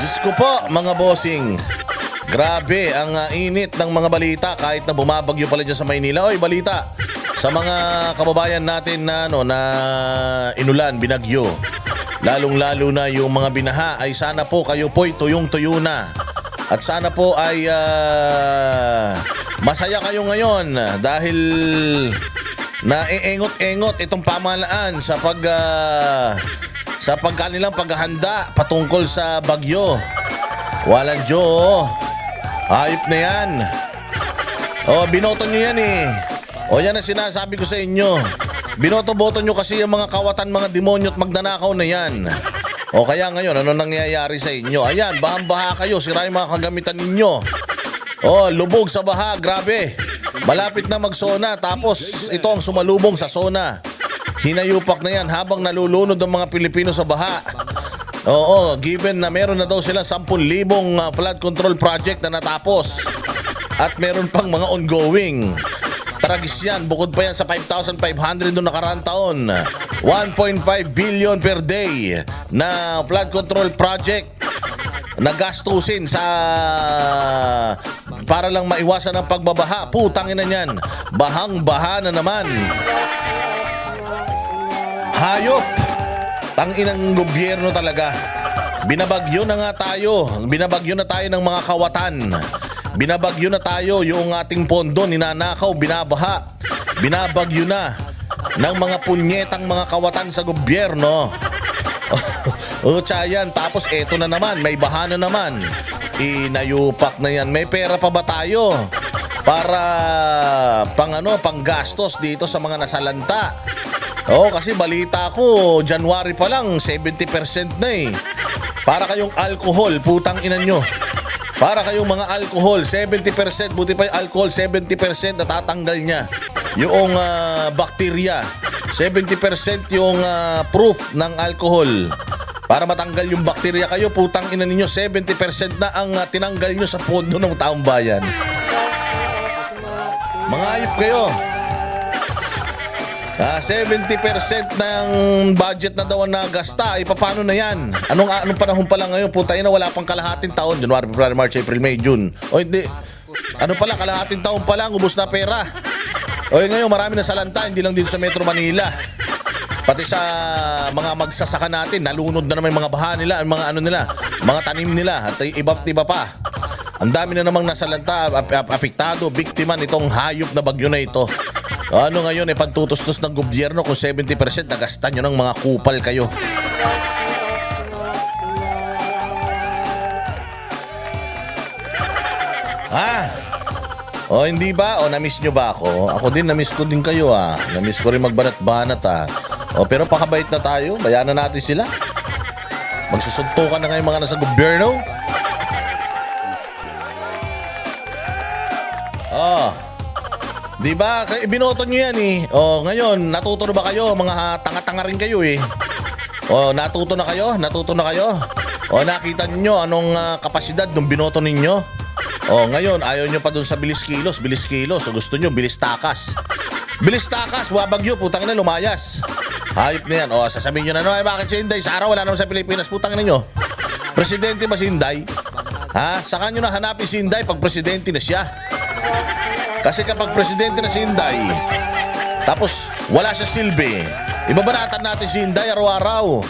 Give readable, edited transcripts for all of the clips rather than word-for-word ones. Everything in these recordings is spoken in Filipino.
Diyos ko po, mga bossing. Grabe ang init ng mga balita kahit na bumabagyo pala dyan sa Maynila. Oy, balita sa mga kababayan natin na, na inulan, binagyo. Lalong-lalo na yung mga binaha ay sana po kayo po'y tuyong-tuyo na. At sana po ay masaya kayo ngayon dahil naeengot-engot itong pamahalaan sa pagkanilang paghahanda patungkol sa bagyo. Walang Diyo. Hayop na yan. Binoto nyo yan eh. Yan ang sinasabi ko sa inyo. Binoto-boto nyo kasi yung mga kawatan, mga demonyo at magnanakaw na yan. Kaya ngayon, ano nangyayari sa inyo? Ayan, bahang-baha kayo, sira yung mga kagamitan ninyo. Lubog sa baha, grabe. Malapit na mag-sona, tapos ito ang sumalubong sa sona. Hinayupak na yan habang nalulunod ang mga Pilipino sa baha. Given na meron na daw sila 10,000 flood control project na natapos. At meron pang mga ongoing. Tragis yan, bukod pa yan sa 5,500 noong nakaraang taon. 1.5 billion per day na flood control project na gastusin para lang maiwasan ang pagbabaha. Putangin na yan, bahang-baha na naman. Hayop. Tanginang gobyerno talaga. Binabagyo na nga tayo. Binabagyo na tayo ng mga kawatan. Binabagyo na tayo yung ating pondo, ninanakaw, binabaha. Binabagyo na ng mga punyetang mga kawatan sa gobyerno. Tsayan, tapos eto na naman, may baha na naman. Inayupak na yan. May pera pa ba tayo para pang gastos dito sa mga nasalanta? Kasi balita ko, January pa lang, 70% na eh. Para kayong alcohol, putang ina nyo. Para kayong mga alcohol, 70%, buti pa yung alcohol, 70% natatanggal niya. Yung bakterya, 70% yung proof ng alcohol. Para matanggal yung bakterya kayo, putang ina ninyo, 70% na ang tinanggal nyo sa pondo ng taong bayan. Mga ayop kayo. 70% ng budget na daw ang nagasta. Paano na yan? Anong panahon pa lang ngayon? Puta ina, wala pang kalahating taon. January, February, March, April, May, June. Hindi. Kalahating taon pa lang, ubos na pera. Ngayon, marami na salanta, hindi lang dito sa Metro Manila. Pati sa mga magsasaka natin, nalunod na naman yung mga baha nila, mga tanim nila, at iba pa. Ang dami na namang nasalanta, apektado, biktima nitong hayop na bagyo na ito. Ngayon, pantutustos ng gobyerno kung 70% nagasta nyo ng mga kupal kayo. Hindi ba? Na-miss nyo ba ako? Ako din, na-miss ko din kayo Na-miss ko rin magbanat-banat pero pakabait na tayo. Bayanan natin sila. Magsusuntukan na ngayon mga nasa gobyerno. Di ba? Binoto nyo yan eh. Ngayon, natuto na ba kayo? Mga tanga-tanga rin kayo eh. Natuto na kayo? Nakita nyo anong kapasidad ng binoto ninyo? Ngayon, ayaw nyo pa dun sa bilis kilos. Gusto nyo, bilis takas. Wabagyo, putang na, lumayas. Hayop na yan. Sasabihin nyo na, bakit si Inday? Sa araw, wala naman sa Pilipinas, putang na nyo. Presidente ba si Inday? Saka nyo na hanapin si Inday pag presidente na siya. Kasi kapag presidente na si Inday, tapos wala siya silbi, ibabanatan natin si Inday araw-araw.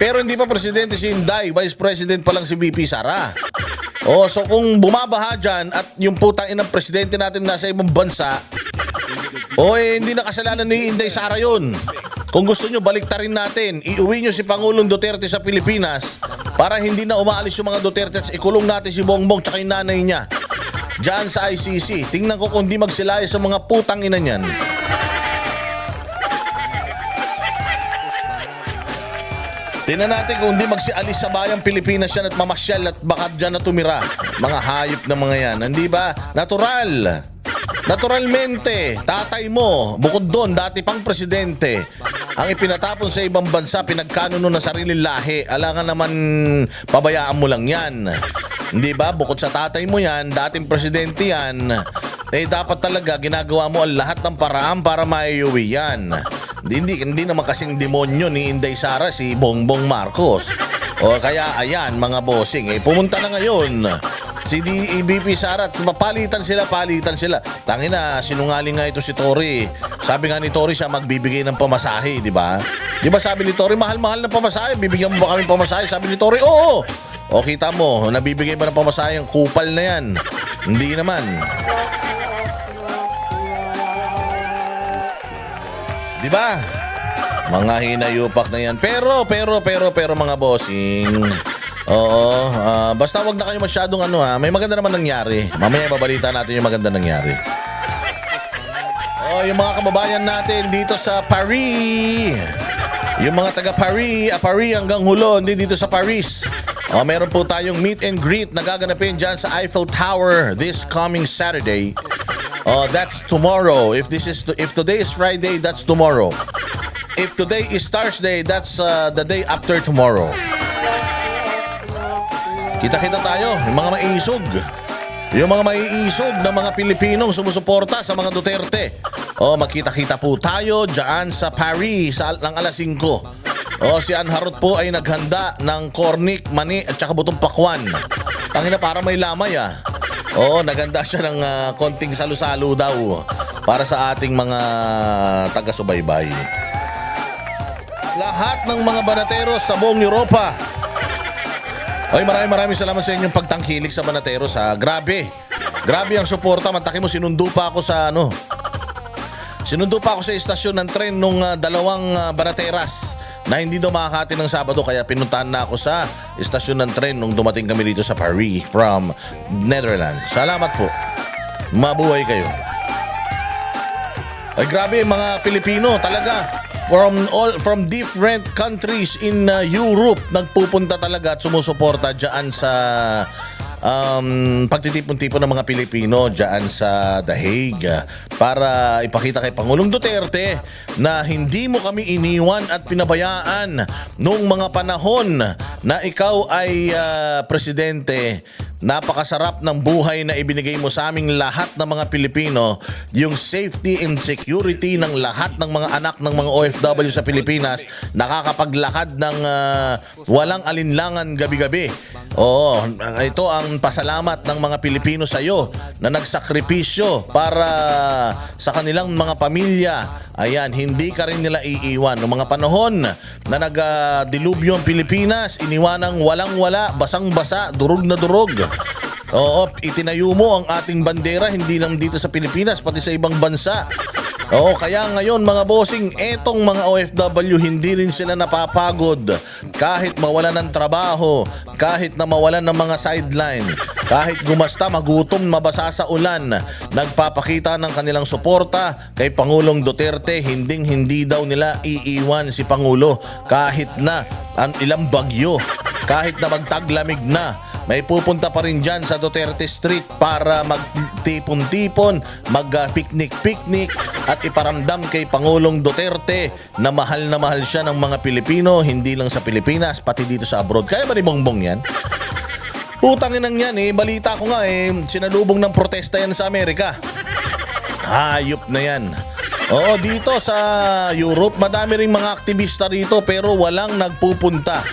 Pero hindi pa presidente si Inday, vice president pa lang si VP Sara. So kung bumabaha dyan at yung putang inang presidente natin nasa ibang bansa, hindi na kasalanan ni Inday Sara yun. Kung gusto nyo, baliktarin natin. Iuwi nyo si Pangulong Duterte sa Pilipinas para hindi na umaalis yung mga Duterte at ikulong natin si Bongbong tsaka yung nanay niya diyan sa ICC. Tingnan ko kung di magsilaya sa mga putang ina niyan. Tingnan natin kung di magsialis sa bayang Pilipinas yan at mamasyal at baka dyan na tumira. Mga hayop na mga yan. Hindi ba? Natural. Naturalmente, tatay mo, bukod doon, dati pang presidente, ang ipinatapon sa ibang bansa, pinagkanuno na sariling lahi. Alangan naman, pabayaan mo lang yan. Hindi ba? Bukod sa tatay mo yan, dating presidente yan, dapat talaga ginagawa mo ang lahat ng paraan para maiuwi yan. Hindi naman kasing demonyo ni Inday Sara si Bongbong Marcos. O kaya ayan mga bossing, pumunta na ngayon si DEBP Sara at palitan sila. Tangina, sinungaling nga ito si Tory. Sabi nga ni Tory siya magbibigay ng pamasahe, di ba? Di ba sabi ni Tory, mahal-mahal na pamasahe, bibigyan mo ba kami pamasahe? Sabi ni Tory, oo. O kita mo, nabibigay ba ng pamasahe ang kupal na yan? Hindi naman. Di ba? Mga hinayupak na yan. Pero mga bossing, oo, basta wag na kayo masyadong may maganda naman nangyari. Mamaya babalita natin yung maganda nangyari. Yung mga kababayan natin dito sa Paris, yung mga taga Paris hanggang Hulon, dito sa Paris. Meron po tayong meet and greet na gaganapin dyan sa Eiffel Tower this coming Saturday. That's tomorrow. If today is Friday, that's tomorrow. If today is Thursday, that's the day after tomorrow. Kita-kita tayo, yung mga maiisog. Yung mga maiisog na mga Pilipinong sumusuporta sa mga Duterte. Magkita-kita po tayo dyan sa Paris ng alas 5. Si Anharot po ay naghanda ng cornic, mani at saka butong pakwan. Tangina, para may lamay naghanda siya ng konting salu-salu daw para sa ating mga taga-subaybay. Lahat ng mga banateros sa buong Europa. Maraming salamat sa inyong pagtangkilik sa banateros. Grabe ang suporta. Mantaki mo, sinundo pa ako sa istasyon ng tren nung dalawang banateras na hindi daw makakati ng Sabado, kaya pinuntahan na ako sa istasyon ng tren nung dumating kami dito sa Paris from Netherlands. Salamat po. Mabuhay kayo. Grabe mga Pilipino talaga. From different countries in Europe nagpupunta talaga at sumusuporta diyan sa pagtitipon-tipon ng mga Pilipino diyan sa The Hague para ipakita kay Pangulong Duterte na hindi mo kami iniwan at pinabayaan nung mga panahon na ikaw ay presidente. Napakasarap ng buhay na ibinigay mo sa aming lahat ng mga Pilipino, yung safety and security ng lahat ng mga anak ng mga OFW sa Pilipinas, nakakapaglakad ng walang alinlangan gabi-gabi. Ito ang pasalamat ng mga Pilipino sa iyo na nagsakripisyo para sa kanilang mga pamilya. Ayan, hindi ka rin nila iiwan. Noong mga panahon na nag-dilubyo ang Pilipinas, iniwanang walang-wala, basang-basa, durog na durog. Itinayo mo ang ating bandera, hindi lang dito sa Pilipinas, pati sa ibang bansa. Kaya ngayon mga bossing, etong mga OFW, hindi rin sila napapagod. Kahit mawalan ng trabaho, kahit na mawalan ng mga sideline, kahit gumasta, magutom, mabasa sa ulan, nagpapakita ng kanilang suporta kay Pangulong Duterte. Hindi daw nila iiwan si Pangulo kahit na ilang bagyo, kahit na magtaglamig na. May pupunta pa rin dyan sa Duterte Street para magtipon-tipon, mag-picnic-picnic at iparamdam kay Pangulong Duterte na mahal siya ng mga Pilipino, hindi lang sa Pilipinas, pati dito sa abroad. Kaya ba ni Bongbong yan? Putangin nang yan balita ko nga sinalubong ng protesta yan sa Amerika. Hayop na yan. Dito sa Europe, madami ring mga aktivista rito pero walang nagpupunta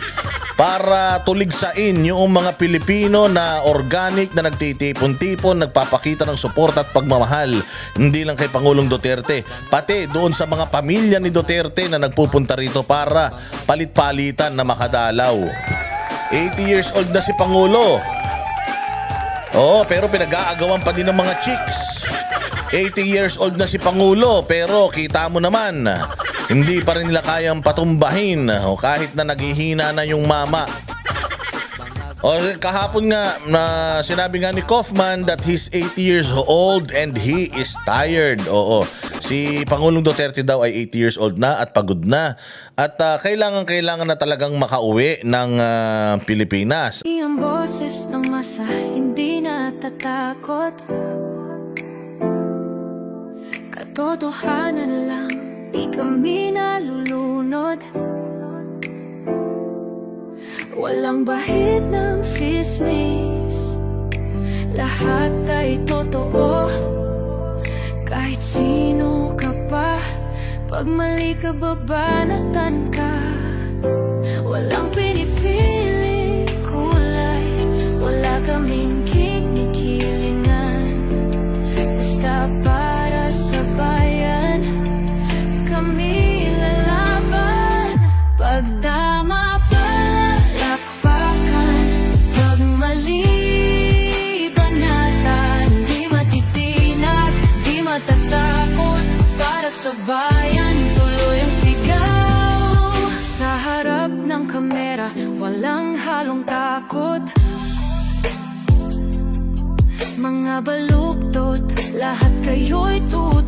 para tuligsain yung mga Pilipino na organic na nagtitipon-tipon, nagpapakita ng suporta at pagmamahal. Hindi lang kay Pangulong Duterte, pati doon sa mga pamilya ni Duterte na nagpupunta rito para palit-palitan na makadalaw. 80 years old na si Pangulo. Pero pinag-aagawan pa din ng mga chicks. 80 years old na si Pangulo, pero kita mo naman, hindi pa rin nila kayang patumbahin kahit na naghihina na yung mama. Kahapon nga na sinabi nga ni Kaufman that he's 80 years old and he is tired. Si Pangulong Duterte daw ay 80 years old na at pagod na. At kailangan na talagang makauwi ng Pilipinas. Ang boses ng masa hindi natatakot. Katotohanan lang, di kami nalulunod. Walang bahid ng sismis, lahat ay totoo. Kahit sino ka pa, pag mali ka babanatan ka. Walang pinipili takot. Mga baluktot, lahat kayo'y tutulog.